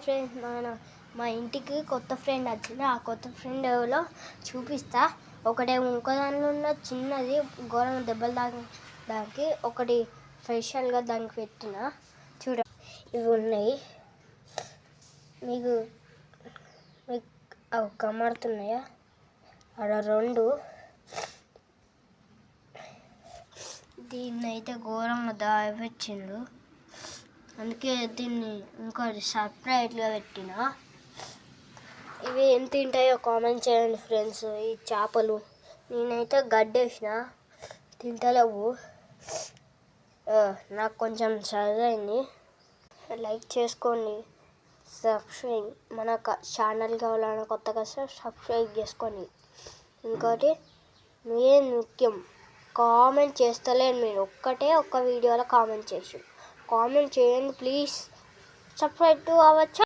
Friends మా ఇంటికి కొత్త ఫ్రెండ్ వచ్చింది. ఆ కొత్త ఫ్రెండ్ ఎవరో చూపిస్తా. ఒకటేమో ఇంకో దానిలో ఉన్న చిన్నది ఘోరంగా దెబ్బలు దానికి ఒకటి స్పెషల్గా దానికి పెట్టిన చూడ. ఇవి ఉన్నాయి మీకు అవి కనబడుతున్నాయా? అక్కడ 2. దీన్ని అయితే ఘోరంగా దాచిపెట్టిండు, అందుకే దీన్ని ఇంకోటి సపరేట్గా పెట్టిన. ఇవి ఏం తింటాయో కామెంట్ చేయండి ఫ్రెండ్స్. ఈ చేపలు నేనైతే గడ్డేసిన, తింటలేవు. నాకు కొంచెం సరిదైంది. లైక్ చేసుకోండి, సబ్స్క్రైబ్. మన ఛానల్ కావాలన్నా కొత్తగా సబ్స్క్రైబ్ చేసుకోండి. ఇంకోటి మెయిన్ ముఖ్యం, కామెంట్ చేస్తలేను మీరు. ఒక్క వీడియోలో కామెంట్ చేయండి please. Subscribe to our channel.